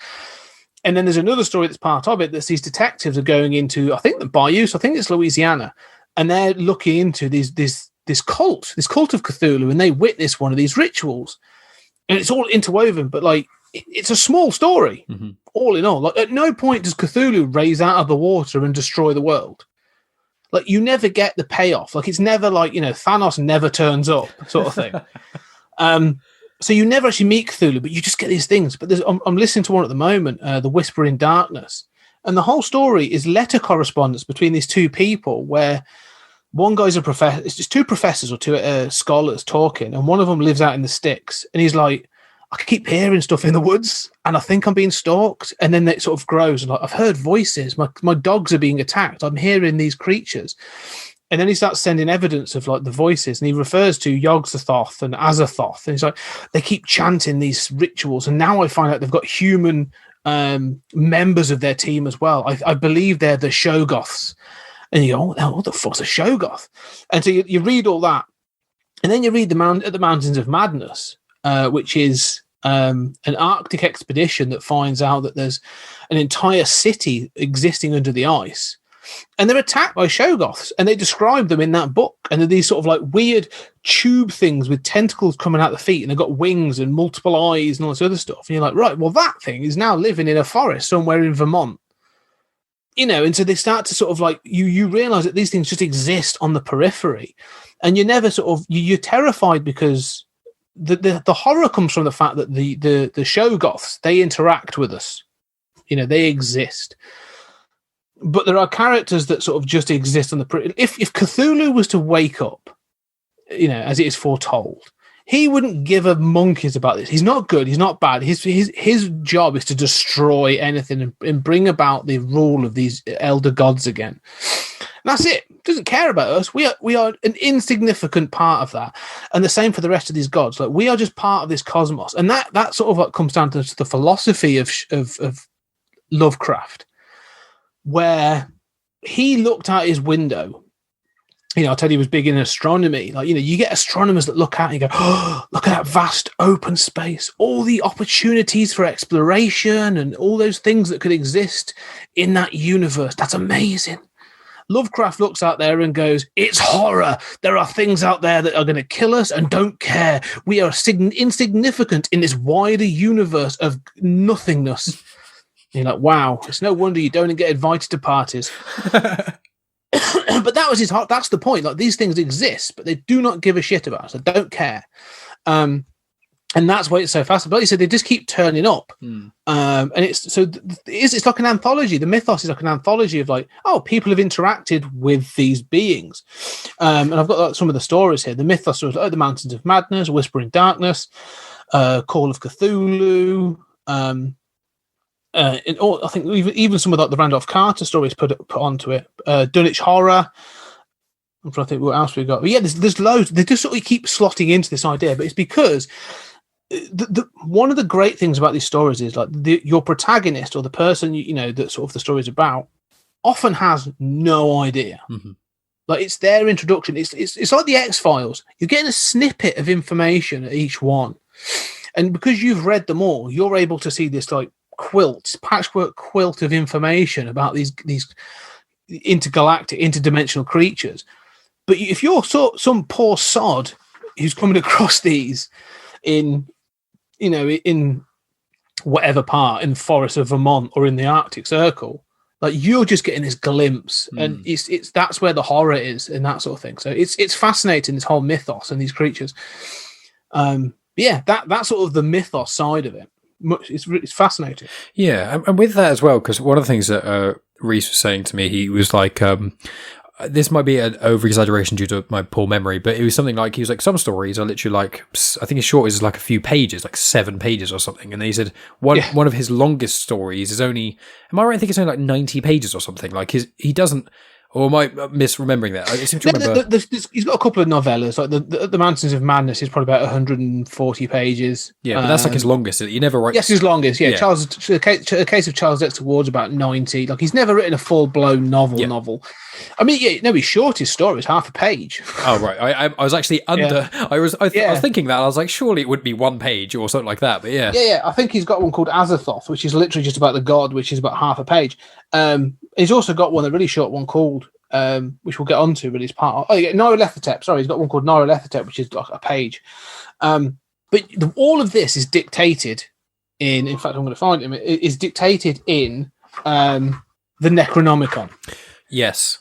And then there's another story that's part of it, that's these detectives are going into, I think, the bayou, so I think it's Louisiana, and they're looking into this cult of Cthulhu, and they witness one of these rituals. And it's all interwoven, but like, it's a small story, all in all. Like, at no point does Cthulhu raise out of the water and destroy the world. Like, you never get the payoff. Like, it's never like, Thanos never turns up, sort of thing. So you never actually meet Cthulhu, but you just get these things. But I'm listening to one at the moment, The Whisper in Darkness. And the whole story is letter correspondence between these 2 people, where one guy's a professor. It's just 2 professors or 2 scholars talking. And one of them lives out in the sticks. And he's like, I keep hearing stuff in the woods, and I think I'm being stalked. And then it sort of grows. And like, I've heard voices. My dogs are being attacked. I'm hearing these creatures. And then he starts sending evidence of like the voices, and he refers to Yog-Sothoth and Azathoth. And he's like, they keep chanting these rituals. And now I find out they've got human members of their team as well. I believe they're the Shoggoths. And you go, oh, what the fuck's a Shoggoth? And so you read all that. And then you read the Mountains of Madness, which is an Arctic expedition that finds out that there's an entire city existing under the ice, and they're attacked by Shoggoths, and they describe them in that book, and they're these sort of like weird tube things with tentacles coming out the feet, and they've got wings and multiple eyes and all this other stuff, and you're like, right, well, that thing is now living in a forest somewhere in Vermont, and so they start to sort of like, you realize that these things just exist on the periphery, and you're never sort of, you're terrified because the horror comes from the fact that the Shoggoths, they interact with us. They exist. But there are characters that sort of just exist on the... If Cthulhu was to wake up, as it is foretold, he wouldn't give a monkeys about this. He's not good. He's not bad. His job is to destroy anything and bring about the rule of these elder gods again. And that's it. Doesn't care about us. We are an insignificant part of that. And the same for the rest of these gods. Like, we are just part of this cosmos. And that sort of like comes down to the philosophy of Lovecraft, where he looked out his window. I tell you, he was big in astronomy. Like, you get astronomers that look out and you go, oh, look at that vast open space, all the opportunities for exploration and all those things that could exist in that universe. That's amazing. Lovecraft looks out there and goes, it's horror. There are things out there that are going to kill us and don't care. We are insignificant in this wider universe of nothingness. And you're like, wow, it's no wonder you don't get invited to parties. But that was his heart. That's the point. Like, these things exist, but they do not give a shit about us. They don't care. And And that's why it's so fascinating. But like you said, they just keep turning up. And it's like an anthology. The Mythos is like an anthology of like, oh, people have interacted with these beings. And I've got like some of the stories here. The Mythos was like the Mountains of Madness, Whisper in Darkness, Call of Cthulhu. I think even some of like the Randolph Carter stories put onto it. Dulwich Horror. I'm trying to think what else we got. But yeah, there's loads. They just sort of keep slotting into this idea, but it's because one of the great things about these stories is like your protagonist or the person you know that sort of the story is about often has no idea. Like it's their introduction. It's like the X-Files. You're getting a snippet of information at each one, and because you've read them all, you're able to see this like patchwork quilt of information about these intergalactic, interdimensional creatures. But if you're some poor sod who's coming across these in whatever part in the forests of Vermont or in the Arctic Circle, like you're just getting this glimpse, and it's that's where the horror is and that sort of thing. So it's fascinating, this whole mythos and these creatures. That's sort of the mythos side of it. It's fascinating. Yeah, and with that as well, because one of the things that Reese was saying to me, he was like, this might be an over-exaggeration due to my poor memory, but it was something like, he was like, some stories are literally like, I think his shortest is like a few pages, like 7 pages or something. And then he said one of his longest stories is only, am I right? I think it's only like 90 pages or something. Like he doesn't, or am I misremembering that? I seem to remember. He's got a couple of novellas, like the Mountains of Madness is probably about 140 pages. Yeah, but that's like his longest. He never writes. Yes, his longest. Yeah, A Case of Charles Dexter Ward's about 90. Like he's never written a full-blown novel. I mean, his shortest story is half a page. Oh right, I was actually under. Yeah. I was thinking that. I was like, surely it would be 1 page or something like that. But yeah. Yeah. I think he's got one called Azathoth, which is literally just about the god, which is about half a page. He's also got a really short one called, which we'll get onto, but it's part of. Nyarlathotep. Sorry, he's got one called Nyarlathotep, which is like a page. But all of this is dictated in fact, I'm going to find him. It is dictated in the Necronomicon. Yes.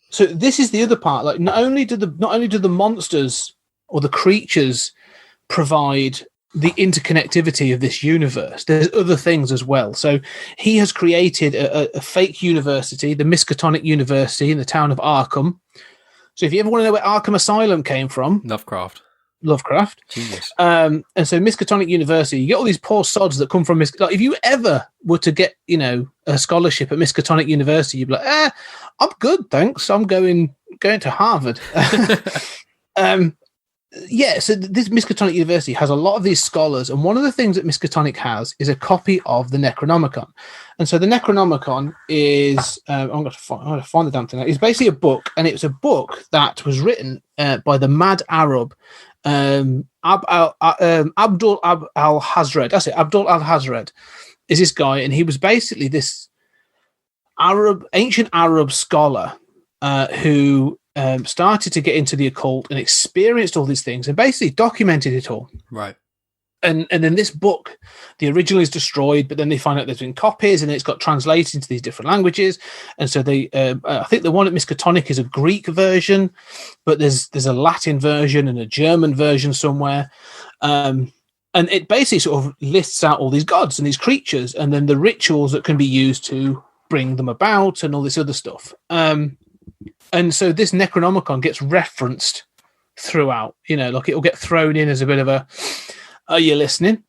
So this is the other part. Like not only do the monsters or the creatures provide the interconnectivity of this universe, there's other things as well. So he has created a fake university, the Miskatonic University in the town of Arkham. So if you ever want to know where Arkham Asylum came from, Lovecraft. Genius. And so Miskatonic University, you get all these poor sods that come from like if you ever were to get, a scholarship at Miskatonic University, you'd be like, I'm good, thanks. I'm going to Harvard. So this Miskatonic University has a lot of these scholars, and one of the things that Miskatonic has is a copy of the Necronomicon. And so the Necronomicon is, I'm going to find the damn thing. It's basically a book, and it's a book that was written by the mad Arab Abdul al-Hazred. That's it. Abdul al-Hazred is this guy, and he was basically this ancient Arab scholar who started to get into the occult and experienced all these things and basically documented it all. Right. And then this book, the original is destroyed, but then they find out there's been copies and it's got translated into these different languages. And so they, I think the one at Miskatonic is a Greek version, but there's a Latin version and a German version somewhere. And it basically sort of lists out all these gods and these creatures and then the rituals that can be used to bring them about and all this other stuff. And so this Necronomicon gets referenced throughout, like it'll get thrown in as a bit of a, are you listening?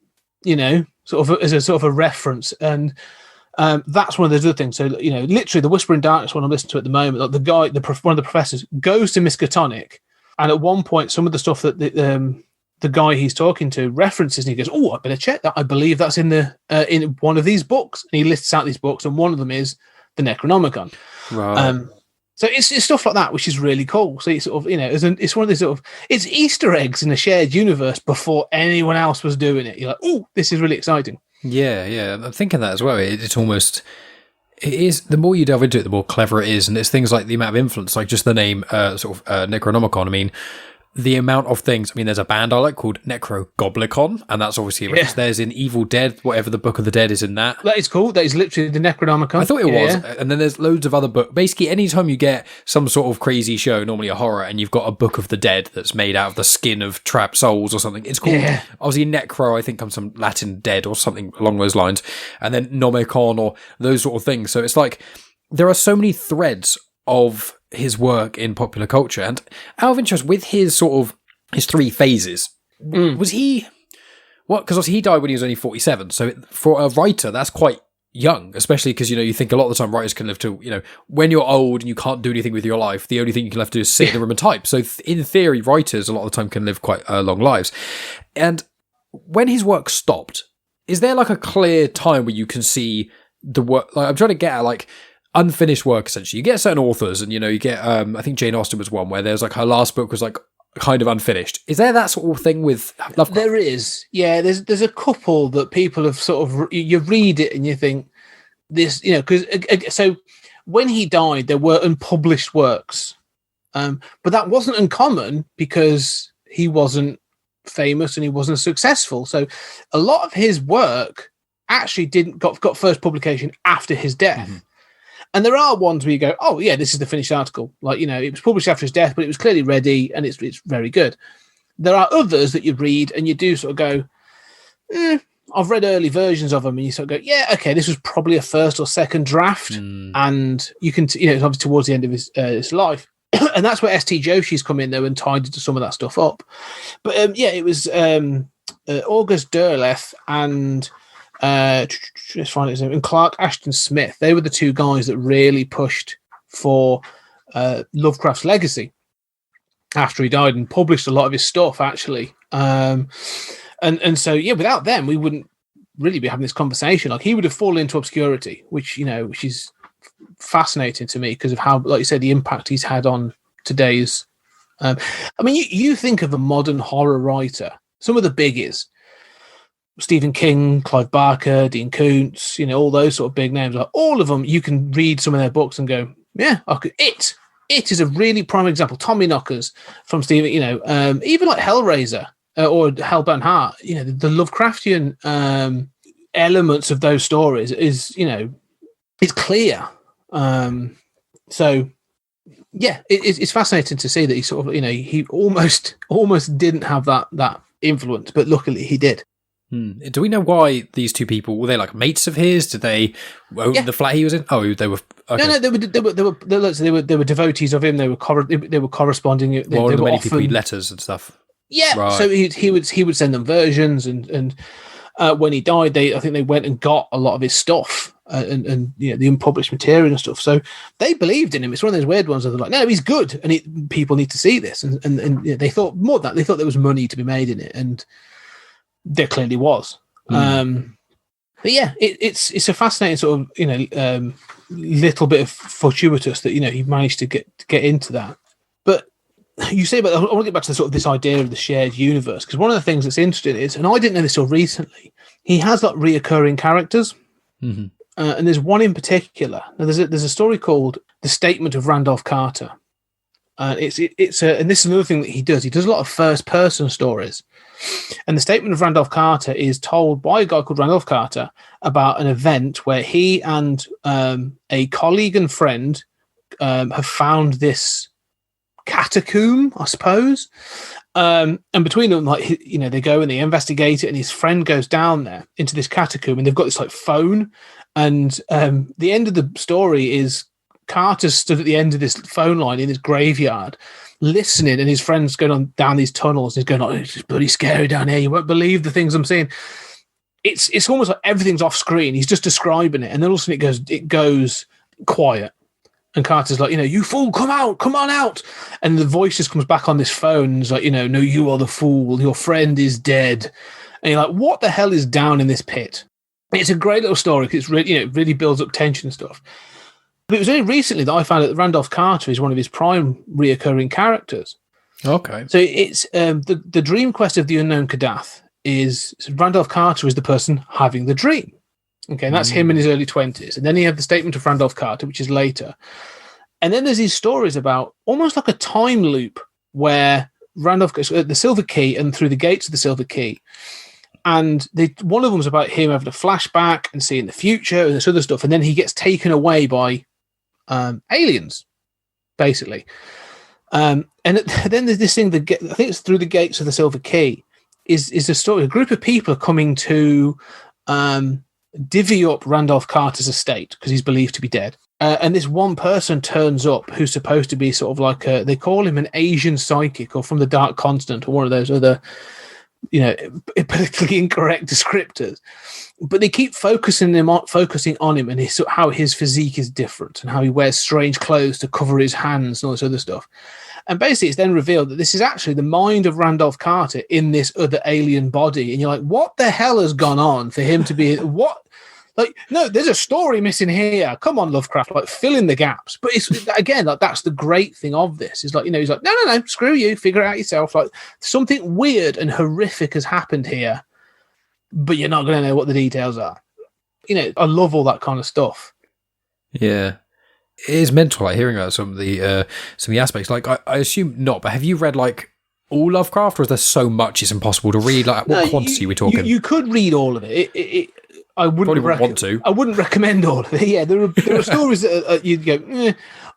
Sort of as a sort of a reference. And that's one of those other things. So, literally the Whisper in Darkness one I'm listening to at the moment, like the guy, one of the professors goes to Miskatonic. And at one point, some of the stuff that the guy he's talking to references, and he goes, I better check that. I believe that's in one of these books. And he lists out these books, and one of them is the Necronomicon. Right. So it's stuff like that, which is really cool. So it's sort of, it's one of these sort of, it's Easter eggs in a shared universe before anyone else was doing it. You're like, this is really exciting. Yeah. I'm thinking that as well. It is, the more you delve into it, the more clever it is. And it's things like the amount of influence, like just the name Necronomicon. I mean, the amount of things. I mean, there's a band I like called Necrogoblicon, and that's obviously there's in Evil Dead, whatever the Book of the Dead is in that. That is cool. That is literally the Necronomicon. I thought it was. And then there's loads of other books. Basically, anytime you get some sort of crazy show, normally a horror, and you've got a Book of the Dead that's made out of the skin of trapped souls or something, it's called, obviously Necro, I think comes from Latin dead or something along those lines, and then Nomicon or those sort of things. So it's like, there are so many threads of his work in popular culture. And out of interest, with his sort of his 3 phases, was he because he died when he was only 47, so for a writer that's quite young, especially because you think a lot of the time writers can live to when you're old and you can't do anything with your life, the only thing you can have to do is sit in the room and type. So in theory, writers a lot of the time can live quite long lives. And when his work stopped, is there like a clear time where you can see the work? Like, I'm trying to get at like unfinished work, essentially. You get certain authors, and you get I think Jane Austen was one where there's like her last book was like kind of unfinished. Is there that sort of thing with Lovecraft? There is, yeah. There's a couple that people have sort of, you read it and you think this, because so when he died there were unpublished works, but that wasn't uncommon because he wasn't famous and he wasn't successful. So a lot of his work actually got first publication after his death. Mm-hmm. And there are ones where you go, oh, yeah, this is the finished article. Like, it was published after his death, but it was clearly ready and it's very good. There are others that you read and you do sort of go, I've read early versions of them, and you sort of go, yeah, okay, this was probably a first or second draft. And you can, it's obviously towards the end of his life. And that's where S.T. Joshi's come in, though, and tied some of that stuff up. But, it was August Derleth and... let's find his name. And Clark Ashton Smith. They were the 2 guys that really pushed for Lovecraft's legacy after he died, and published a lot of his stuff actually. And so without them, we wouldn't really be having this conversation. Like, he would have fallen into obscurity, which is fascinating to me because of how, like you said, the impact he's had on today's. I mean, you think of a modern horror writer. Some of the biggies. Stephen King, Clive Barker, Dean Koontz, all those sort of big names. Like, all of them, you can read some of their books and go, yeah, okay. It is a really prime example. Tommy Knockers from Stephen, even like Hellraiser or Hellbound Heart, the Lovecraftian elements of those stories is, it's clear. So yeah, it's fascinating to see that he sort of, he almost didn't have that influence, but luckily he did. Do we know why these 2 people were they like mates of his? Did they own the flat he was in? Oh, they were. Okay. No, they were devotees of him. They were corresponding. They were many often, people read letters and stuff. Yeah, right. So he would send them versions, and when he died, I think they went and got a lot of his stuff and the unpublished material and stuff. So they believed in him. It's one of those weird ones where they're like, no, he's good, and people need to see this. And they thought more than that. They thought there was money to be made in it, and there clearly was. But yeah, it's a fascinating sort of little bit of fortuitous that he managed to get into that. But you say about, I want to get back to sort of this idea of the shared universe, because one of the things that's interesting is, and I didn't know this till recently, he has like reoccurring characters, and there's one in particular. Now, there's a story called The Statement of Randolph Carter. And and this is another thing that he does. He does a lot of first person stories. And The Statement of Randolph Carter is told by a guy called Randolph Carter about an event where he and a colleague and friend have found this catacomb, I suppose. And between them, like, they go and they investigate it, and his friend goes down there into this catacomb, and they've got this like phone. And the end of the story is Carter stood at the end of this phone line in this graveyard, listening, and his friend's going on down these tunnels. And he's going, "Oh, it's bloody scary down here. You won't believe the things I'm seeing." It's almost like everything's off screen. He's just describing it, and then all of a sudden it goes quiet, and Carter's like, "You fool, come on out!" And the voice just comes back on this phone, and it's like, "No, you are the fool. Your friend is dead." And you're like, "What the hell is down in this pit?" It's a great little story because it's really, it really builds up tension and stuff. But it was only recently that I found out that Randolph Carter is one of his prime reoccurring characters. Okay. So it's the dream quest of the unknown Kadath is Randolph Carter is the person having the dream. Okay, and that's him in his early 20s. And then you have the Statement of Randolph Carter, which is later. And then there's these stories about almost like a time loop where Randolph goes the Silver Key and through the gates of the Silver Key. And one of them was about him having a flashback and seeing the future and this other stuff. And then he gets taken away by aliens, basically. And then there's this thing, I think it's through the gates of the Silver Key, is a story. A group of people are coming to divvy up Randolph Carter's estate because he's believed to be dead. And this one person turns up who's supposed to be sort of like they call him an Asian psychic or from the Dark Continent or one of those other, politically incorrect descriptors. But they keep focusing on him and how his physique is different and how he wears strange clothes to cover his hands and all this other stuff. And basically, it's then revealed that this is actually the mind of Randolph Carter in this other alien body. And you're like, what the hell has gone on for him to be what? Like, no, there's a story missing here. Come on, Lovecraft, like fill in the gaps. But it's again, like that's the great thing of this. Is like, he's like, no, screw you, figure it out yourself. Like something weird and horrific has happened here, but you're not going to know what the details are. I love all that kind of stuff. Yeah. It is mental, like hearing about some of the aspects. Like I assume not, but have you read like all Lovecraft, or is there so much it's impossible to read? Like what quantity are we talking? You could read all of it. I wouldn't want to. I wouldn't recommend all of it. Yeah, there are stories that you'd go.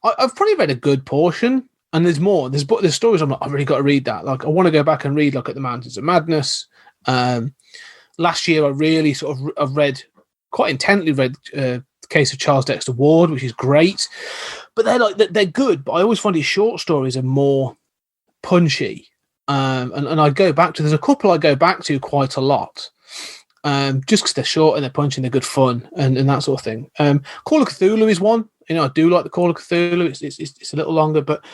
I've probably read a good portion, and there's more. There's stories I'm like, I've really got to read that. Like I want to go back and read like at the Mountains of Madness. Last year I really I've read quite intently the Case of Charles Dexter Ward, which is great. But they're good. But I always find his short stories are more punchy. And I go back to, there's a couple I go back to quite a lot. Just because they're short and they're punchy, they're good fun and that sort of thing. Call of Cthulhu is one. I do like the Call of Cthulhu. It's a little longer, but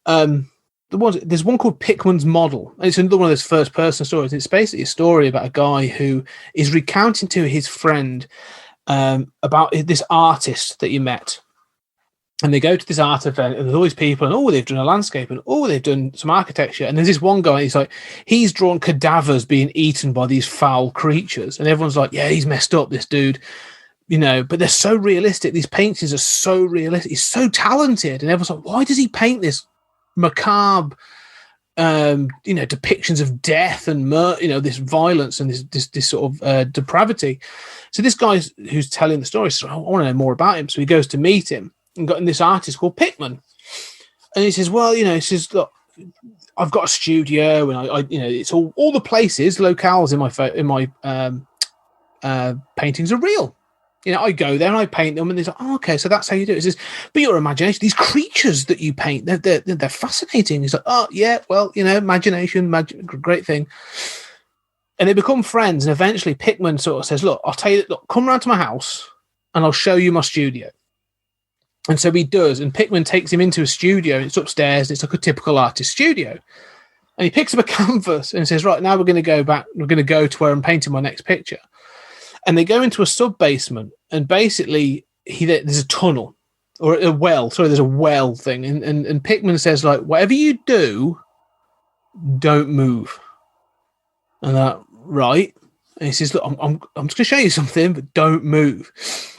there's one called Pickman's Model, and it's another one of those first-person stories. It's basically a story about a guy who is recounting to his friend about this artist that he met. And they go to this art event, and there's all these people, and they've done a landscape, and they've done some architecture. And there's this one guy, he's drawn cadavers being eaten by these foul creatures. And everyone's like, yeah, he's messed up, this dude. But they're so realistic. These paintings are so realistic. He's so talented. And everyone's like, why does he paint this macabre, depictions of death and this violence and this sort of depravity? So this guy who's telling the story says, I want to know more about him. So he goes to meet him. And got in this artist called Pickman, and he says, "Well, look, I've got a studio, and I it's all the places, locales in my paintings are real. I go there and I paint them, and they're like, oh, okay, so that's how you do it." He says, "But your imagination, these creatures that you paint, they're fascinating." He's like, "Oh, yeah, well, imagination, great thing." And they become friends, and eventually Pickman sort of says, "Look, I'll tell you, come round to my house, and I'll show you my studio." And so he does, and Pickman takes him into a studio, and it's upstairs, and it's like a typical artist studio. And he picks up a canvas and says, right, now we're going to go back, we're going to go to where I'm painting my next picture. And they go into a sub-basement, and basically there's a tunnel, or a well, there's a well thing, and Pickman says, like, whatever you do, don't move. And that, right? And he says, look, I'm just going to show you something, but don't move.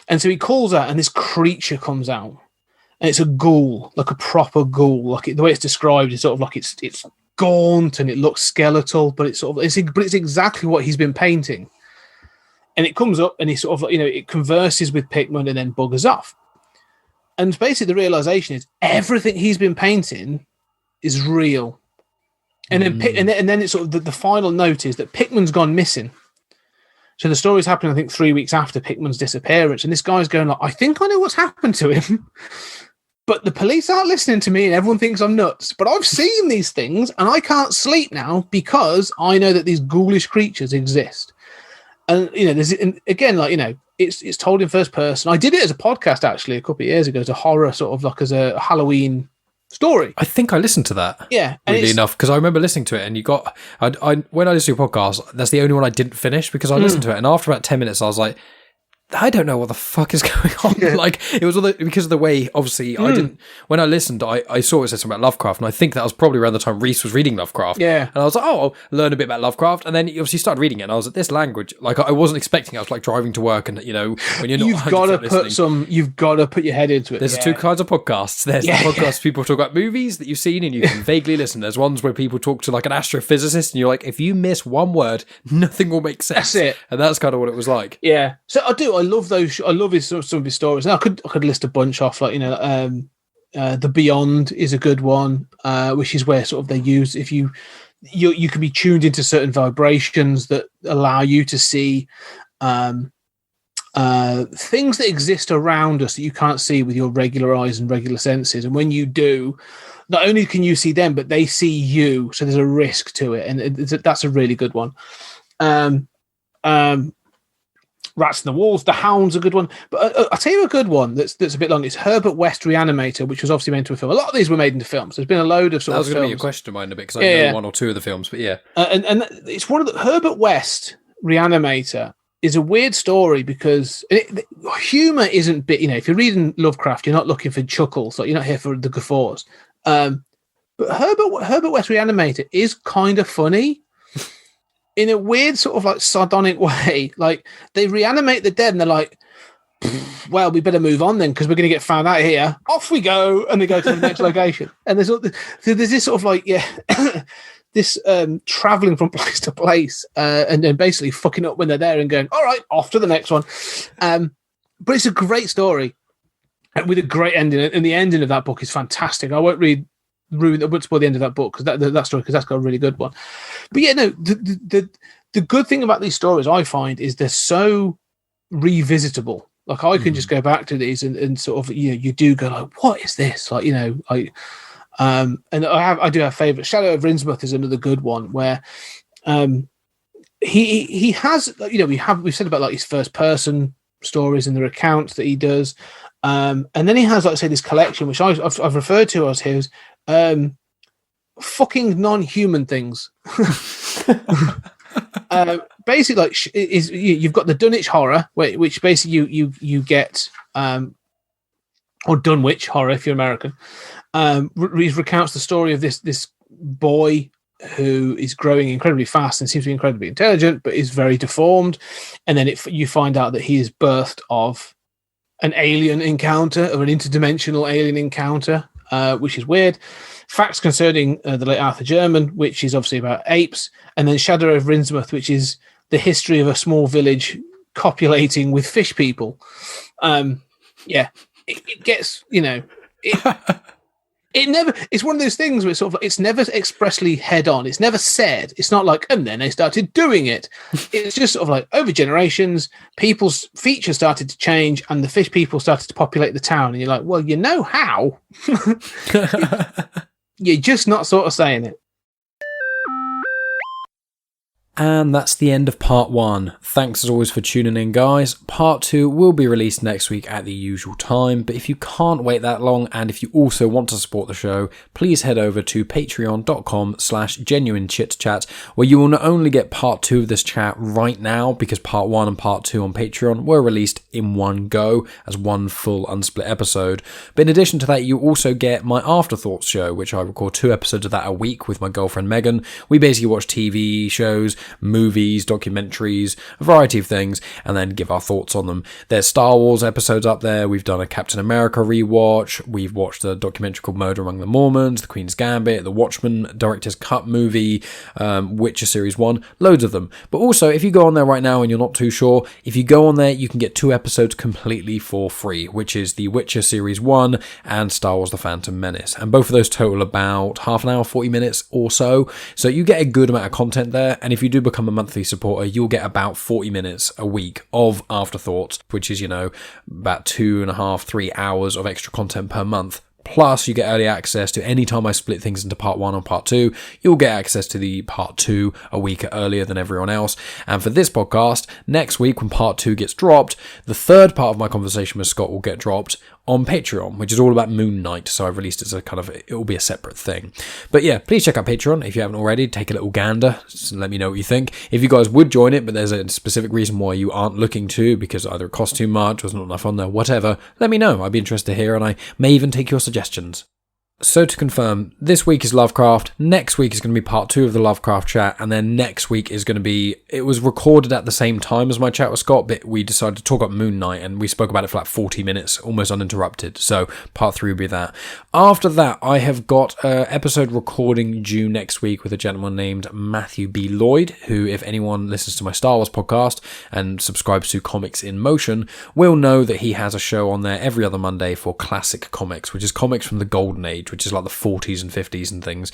And so he calls out, and this creature comes out, and it's a ghoul, like a proper ghoul. Like the way it's described is sort of like it's gaunt and it looks skeletal, but it's exactly what he's been painting. And it comes up, and he sort of it converses with Pickman and then buggers off. And basically, the realization is everything he's been painting is real. And then it's sort of the final note is that Pickman's gone missing. So the story's happening, I think, 3 weeks after Pickman's disappearance. And this guy's going like, I think I know what's happened to him. But the police aren't listening to me and everyone thinks I'm nuts. But I've seen these things and I can't sleep now because I know that these ghoulish creatures exist. And, it's told in first person. I did it as a podcast, actually, a couple of years ago, as a horror sort of like as a Halloween story. I think I listened to that. Yeah. Weirdly enough, because I remember listening to it, and when I listen to a podcast, that's the only one I didn't finish because I listened to it, and after about 10 minutes I was like, I don't know what the fuck is going on. Yeah. Like, it was because of the way, obviously, I didn't, when I listened, I saw it said something about Lovecraft, and I think that was probably around the time Reese was reading Lovecraft. Yeah. And I was like, oh, I'll learn a bit about Lovecraft. And then you obviously started reading it, and I was like, this language, like, I wasn't expecting, I was like driving to work, and, you know, when you're not you've got to put your head into it. There's two kinds of podcasts. There's the podcasts people talk about movies that you've seen and you can vaguely listen. There's ones where people talk to like an astrophysicist and you're like, if you miss one word, nothing will make sense. That's it. And that's kind of what it was like. Yeah. So I love those. I love some of his stories. And I could list a bunch off, like, you know, The Beyond is a good one, which is where sort of they use, if you can be tuned into certain vibrations that allow you to see things that exist around us that you can't see with your regular eyes and regular senses. And when you do, not only can you see them, but they see you. So there's a risk to it. And that's a really good one. Rats in the Walls, The Hound's a good one. But I'll tell you a good one that's a bit long. It's Herbert West Reanimator, which was obviously made into a film. A lot of these were made into films. There's been a load of sort of films. That was going to be a question of mine a bit, because I know one or two of the films, but yeah. And it's one of the... Herbert West Reanimator is a weird story because humour isn't bit, you know, if you're reading Lovecraft, you're not looking for chuckles, like you're not here for the guffaws. But Herbert West Reanimator is kind of funny in a weird sort of like sardonic way. Like, they reanimate the dead and they're like, well, we better move on then because we're going to get found out here. Off we go. And they go to the next location. And there's this sort of like, this traveling from place to place and then basically fucking up when they're there and going, all right, off to the next one. But it's a great story with a great ending. And the ending of that book is fantastic. I won't spoil the end of that book because that story, because that's got a really good one. But yeah, no, the good thing about these stories, I find, is they're so revisitable. Like, I can just go back to these and sort of, you know, you do go like, what is this? Like, you know, and I do have favourites. Shadow of Innsmouth is another good one where he has, you know, we've said about like his first person stories and their accounts that he does, and then he has, like I say, this collection which I've referred to as his fucking non-human things. Basically, like, you've got the Dunwich horror, which basically you get, or Dunwich horror if you're American. Recounts the story of this boy who is growing incredibly fast and seems to be incredibly intelligent, but is very deformed. And then you find out that he is birthed of an alien encounter, of an interdimensional alien encounter, which is weird. Facts concerning the late Arthur German, which is obviously about apes. And then Shadow of Innsmouth, which is the history of a small village copulating with fish people. It gets, you know... It's one of those things where it's sort of like, it's never expressly head on. It's never said. It's not like, and then they started doing it. It's just sort of like, over generations, people's features started to change and the fish people started to populate the town. And you're like, well, you know how? You're just not sort of saying it. And that's the end of part 1. Thanks as always for tuning in, guys. Part 2 will be released next week at the usual time, but if you can't wait that long and if you also want to support the show, please head over to patreon.com/genuine chit-chat, where you will not only get part 2 of this chat right now, because part 1 and part 2 on Patreon were released in one go as one full unsplit episode, but in addition to that, you also get my Afterthoughts show, which I record 2 episodes of that a week with my girlfriend Megan. We basically watch TV shows, movies, documentaries, a variety of things, and then give our thoughts on them. There's Star Wars episodes up there. We've done a Captain America rewatch. We've watched a documentary called Murder Among the Mormons, The Queen's Gambit, The Watchmen Director's Cut movie, Witcher Series 1, loads of them. But also, if you go on there right now and you're not too sure, if you go on there, you can get 2 episodes completely for free, which is The Witcher Series 1 and Star Wars The Phantom Menace. And both of those total about half an hour, 40 minutes or so. So you get a good amount of content there. And if you do become a monthly supporter, you'll get about 40 minutes a week of Afterthoughts, which is, you know, about 2.5, 3 hours of extra content per month. Plus, you get early access to any time I split things into part 1 or part 2. You'll get access to the part 2 a week earlier than everyone else. And for this podcast, next week when part 2 gets dropped, the third part of my conversation with Scott will get dropped on Patreon, which is all about Moon Knight. So I've released it as a kind of, it will be a separate thing. But yeah, please check out Patreon if you haven't already. Take a little gander and let me know what you think. If you guys would join it, but there's a specific reason why you aren't looking to, because either it costs too much or there's not enough on there, whatever, let me know. I'd be interested to hear, and I may even take your suggestions. So to confirm, this week is Lovecraft, next week is going to be part 2 of the Lovecraft chat, and then next week is going to be, it was recorded at the same time as my chat with Scott, but we decided to talk about Moon Knight, and we spoke about it for like 40 minutes, almost uninterrupted, so part 3 will be that. After that, I have got an episode recording due next week with a gentleman named Matthew B. Lloyd, who, if anyone listens to my Star Wars podcast and subscribes to Comics in Motion, will know that he has a show on there every other Monday for classic comics, which is comics from the Golden Age, which is like the 40s and 50s and things,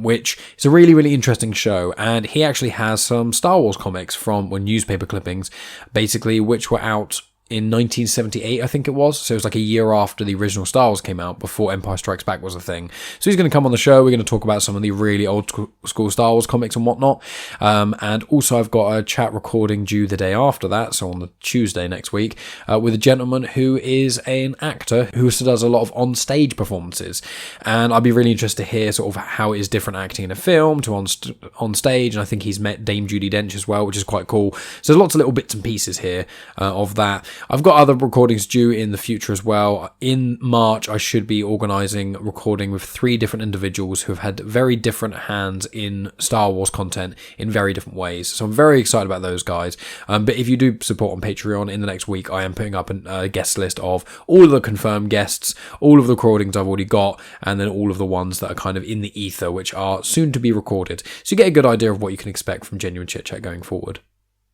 which is a really, really interesting show. And he actually has some Star Wars comics from newspaper clippings, basically, which were out in 1978, I think it was. So it was like a year after the original Star Wars came out, before Empire Strikes Back was a thing. So he's going to come on the show. We're going to talk about some of the really old school Star Wars comics and whatnot. And also I've got a chat recording due the day after that, so on the Tuesday next week, with a gentleman who is an actor who also does a lot of on-stage performances. And I'd be really interested to hear sort of how it is different acting in a film to on stage. And I think he's met Dame Judi Dench as well, which is quite cool. So there's lots of little bits and pieces here of that. I've got other recordings due in the future as well. In March, I should be organising a recording with 3 different individuals who have had very different hands in Star Wars content in very different ways. So I'm very excited about those guys. But if you do support on Patreon, in the next week, I am putting up a guest list of all of the confirmed guests, all of the recordings I've already got, and then all of the ones that are kind of in the ether, which are soon to be recorded. So you get a good idea of what you can expect from Genuine Chit-Chat going forward.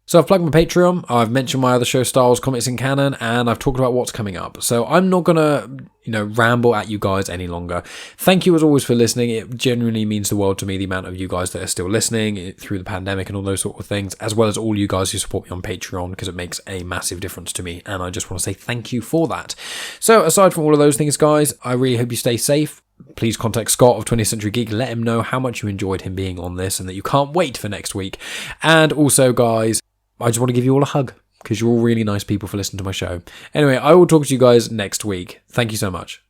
So I've plugged my Patreon, I've mentioned my other show, Star Wars Comics in Canon, and I've talked about what's coming up. So I'm not going to, ramble at you guys any longer. Thank you as always for listening. It genuinely means the world to me, the amount of you guys that are still listening through the pandemic and all those sort of things, as well as all you guys who support me on Patreon, because it makes a massive difference to me, and I just want to say thank you for that. So aside from all of those things, guys, I really hope you stay safe. Please contact Scott of 20th Century Geek. Let him know how much you enjoyed him being on this and that you can't wait for next week. And also, guys, I just want to give you all a hug, because you're all really nice people for listening to my show. Anyway, I will talk to you guys next week. Thank you so much.